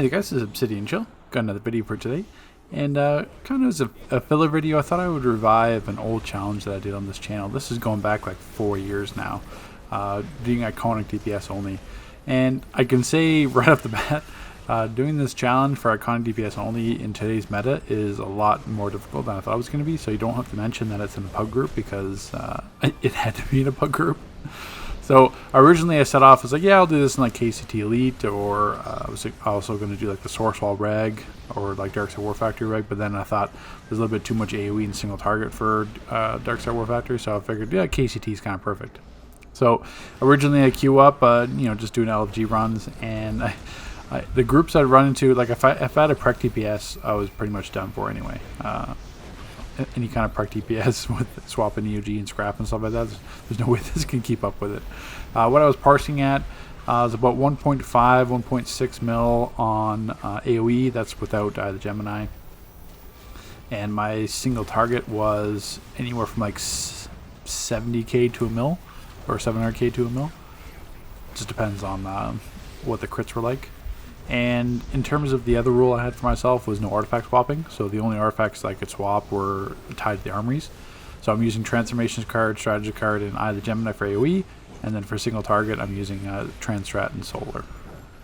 Hey there guys, this is Obsidian Chill. Got another video for today. And kind of as a filler video, I thought I would revive an old challenge that I did on this channel. This is going back like 4 years now, doing iconic DPS only. And I can say right off the bat, doing this challenge for iconic DPS only in today's meta is a lot more difficult than I thought it was going to be. So you don't have to mention that it's in a pug group because it had to be in a pug group. So originally I set off, I was like, yeah, I'll do this in like KCT Elite, or I was also going to do like the Source Wall Reg, or like Dark Side War Factory Reg, but then I thought there's a little bit too much AoE and single target for Dark Side War Factory, so I figured, yeah, KCT is kind of perfect. So originally I queue up, just doing LFG runs, and the groups I'd run into, like if I had a Prec DPS, I was pretty much done for anyway. Any kind of Prec DPS with swapping EOG and scrap and stuff like that, there's no way this can keep up with it. What I was parsing at was about 1.5, 1.6 mil on AoE. That's without the Gemini. And my single target was anywhere from like 70k to a mil, or 700k to a mil. Just depends on what the crits were like. And in terms of the other rule I had for myself was no artifact swapping. So the only artifacts that I could swap were tied to the armories. So I'm using Transformations card, Strategy card, and Eye of the Gemini for AoE. And then for single target, I'm using Transstrat and Solar.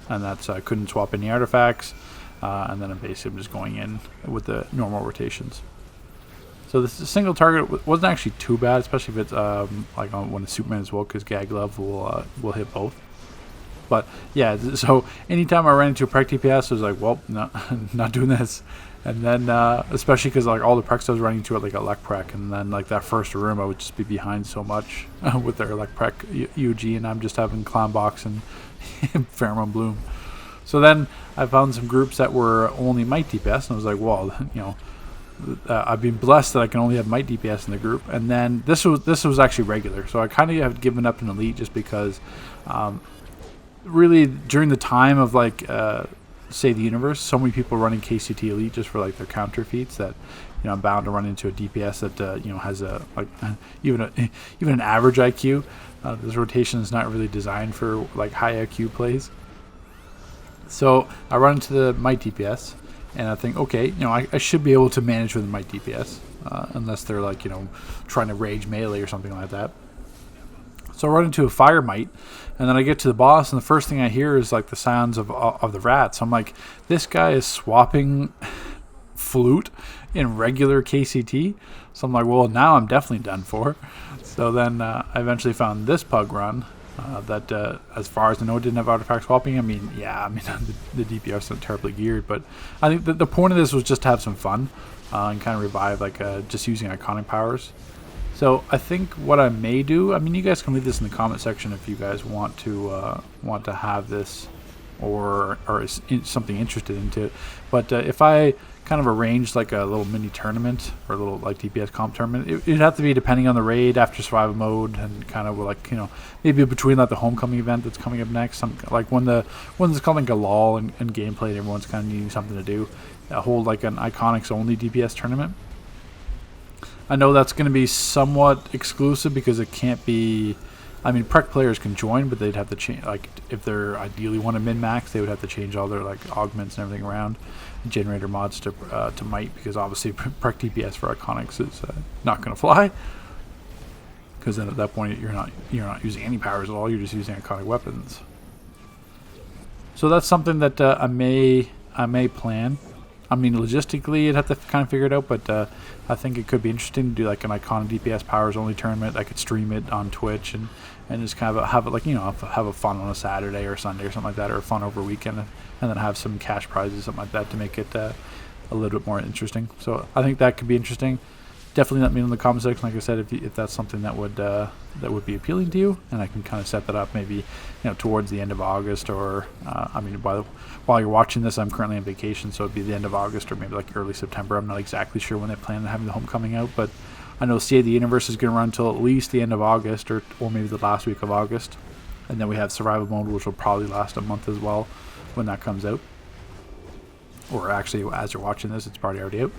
And that's couldn't swap any artifacts. And then I'm basically just going in with the normal rotations. So this single target wasn't actually too bad, especially if it's like when it's Superman as well, because Gag Glove will hit both. But yeah, so anytime I ran into a Prec DPS, I was like, well, no, not doing this. And then, especially because like all the Precs I was running into at like Elect Prec, and then like that first room, I would just be behind so much with their Elect Prec UG, and I'm just having Clown Box and Pheromone Bloom. So then I found some groups that were only Might DPS, and I was like, well, I've been blessed that I can only have Might DPS in the group. And then this was actually regular, so I kind of have given up an Elite just because. Really, during the time of like say the universe, so many people running KCT Elite just for like their counter feats that I'm bound to run into a DPS that has a like even an average IQ. This rotation is not really designed for like high IQ plays. So I run into the Might DPS, and I think, okay, I should be able to manage with the Might DPS unless they're like trying to rage melee or something like that. So I run into a Fire Might, and then I get to the boss, and the first thing I hear is like the sounds of the rats. I'm like, this guy is swapping flute in regular KCT. So I'm like, well, now I'm definitely done for. So then I eventually found this pug run that, as far as I know, it didn't have artifact swapping. I mean, the DPS isn't terribly geared, but I think the point of this was just to have some fun and kind of revive like just using iconic powers. So I think what I may do, I mean, you guys can leave this in the comment section if you guys want to have this or is something interested into it. But if I kind of arrange like a little mini tournament or a little like DPS comp tournament, it'd have to be depending on the raid after survival mode, and kind of like maybe between like the homecoming event that's coming up next, like when it's called like a lull and gameplay, and everyone's kind of needing something to do, hold like an iconics only DPS tournament. I know that's going to be somewhat exclusive because it can't be. I mean, Prec players can join, but they'd have to change. Like, if they're ideally want to min-max, they would have to change all their like augments and everything around, generator mods to Might, because obviously Prec DPS for iconics is not going to fly. Because then at that point you're not using any powers at all. You're just using iconic weapons. So that's something that I may plan. I mean, logistically, I'd have to kind of figure it out, but I think it could be interesting to do like an iconic DPS powers only tournament. I could stream it on Twitch and just kind of have it like have a fun on a Saturday or Sunday or something like that, or fun over a weekend, and then have some cash prizes, something like that, to make it a little bit more interesting. So I think that could be interesting. Definitely let me know in the comment section, like I said, if that's something that would be appealing to you, and I can kind of set that up maybe towards the end of August, or I mean, while you're watching this, I'm currently on vacation, so it'd be the end of August or maybe like early September. I'm not exactly sure when they plan on having the homecoming out, but I know State of the Universe is going to run until at least the end of August, or maybe the last week of August, and then we have survival mode, which will probably last a month as well when that comes out, or actually as you're watching this, it's probably already out.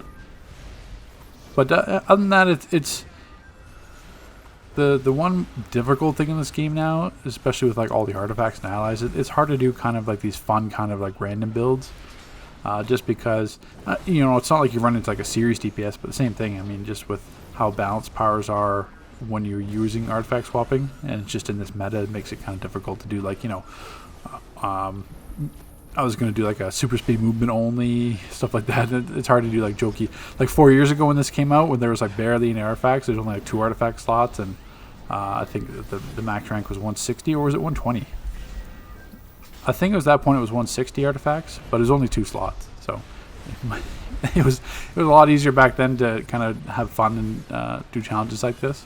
But other than that, it's the one difficult thing in this game now, especially with like all the artifacts and allies, it's hard to do kind of like these fun kind of like random builds. Just because, you know, it's not like you run into like a serious DPS, but the same thing. I mean, just with how balanced powers are when you're using artifact swapping, and it's just in this meta, it makes it kind of difficult to do like, you know, I was going to do like a super speed movement only, stuff like that. It's hard to do like jokey. Like 4 years ago when this came out, when there was like barely any artifacts, there's only like 2 artifact slots, and I think the max rank was 160, or was it 120? I think it was that point it was 160 artifacts, but it was only 2 slots, so it was a lot easier back then to kind of have fun and do challenges like this.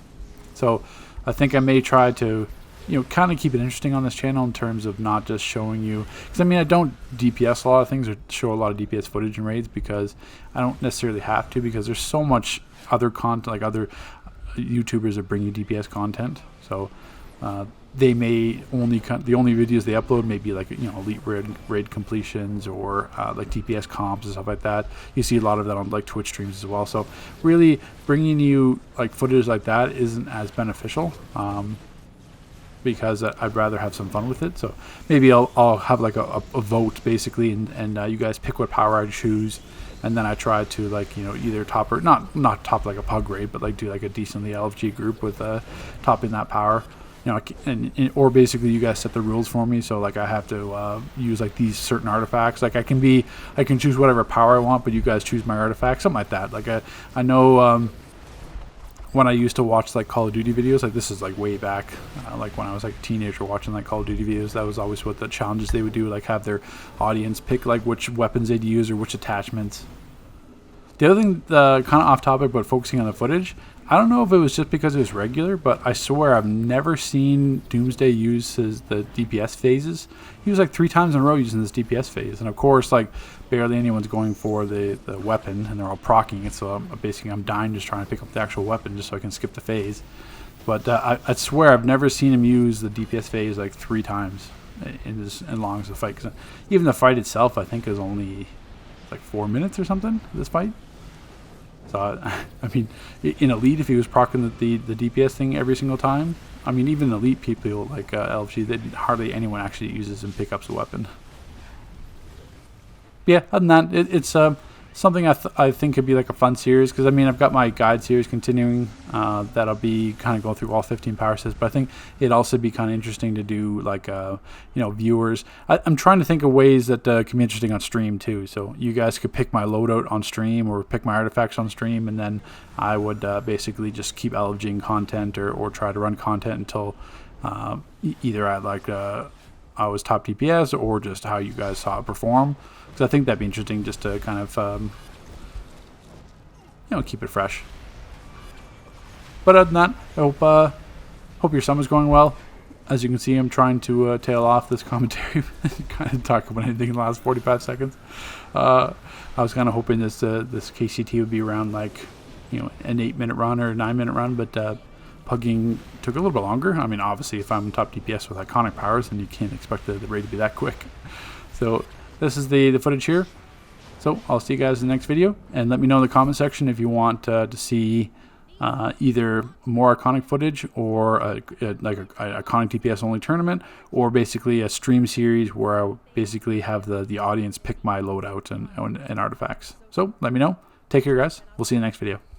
So I think I may try to, you know, kind of keep it interesting on this channel in terms of not just showing you, because I mean, I don't DPS a lot of things or show a lot of DPS footage in raids because I don't necessarily have to, because there's so much other content, like other YouTubers that bring you DPS content. So they may only the only videos they upload may be like, you know, elite raid completions or like DPS comps and stuff like that. You see a lot of that on like Twitch streams as well. So really bringing you like footage like that isn't as beneficial. Because I'd rather have some fun with it. So maybe I'll have like a vote basically, and you guys pick what power I choose, and then I try to, like, you know, either top or not top like a pug raid, but like do like a decently LFG group with topping that power, you know, and or basically you guys set the rules for me. So like I have to use like these certain artifacts. Like I can choose whatever power I want, but you guys choose my artifacts, something like that. Like I know. When I used to watch like Call of Duty videos, like this is like way back, like when I was like a teenager watching like Call of Duty videos, that was always what the challenges they would do, like have their audience pick like which weapons they'd use or which attachments. The other thing, kind of off topic, but focusing on the footage, I don't know if it was just because it was regular, but I swear I've never seen Doomsday use the DPS phases. He was like 3 times in a row using this DPS phase, and of course, like barely anyone's going for the weapon, and they're all proccing it. So basically, I'm dying just trying to pick up the actual weapon just so I can skip the phase. But I swear I've never seen him use the DPS phase like 3 times in as long as the fight. 'Cause even the fight itself, I think, is only like 4 minutes or something. This fight. So I mean, in Elite, if he was proccing the DPS thing every single time, I mean, even Elite people like LFG, hardly anyone actually uses and picks up the weapon. But yeah, other than that, it's something I think could be like a fun series, because I mean, I've got my guide series continuing that'll be kind of go through all 15 power sets, but I think it'd also be kind of interesting to do like you know, viewers. I'm trying to think of ways that can be interesting on stream too, so you guys could pick my loadout on stream or pick my artifacts on stream, and then I would basically just keep LFGing content or try to run content until either I I was top DPS or just how you guys saw it perform. Because I think that'd be interesting just to kind of, you know, keep it fresh. But other than that, I hope your summer's going well. As you can see, I'm trying to tail off this commentary, kind of talk about anything in the last 45 seconds. I was kind of hoping this KCT would be around like, you know, an 8-minute run or a 9-minute run, but pugging took a little bit longer. I mean, obviously, if I'm top DPS with iconic powers, then you can't expect the raid to be that quick. So this is the footage here. So I'll see you guys in the next video, and let me know in the comment section if you want to see either more iconic footage or like a iconic DPS only tournament, or basically a stream series where I basically have the audience pick my loadout and artifacts. So let me know. Take care, guys. We'll see you in the next video.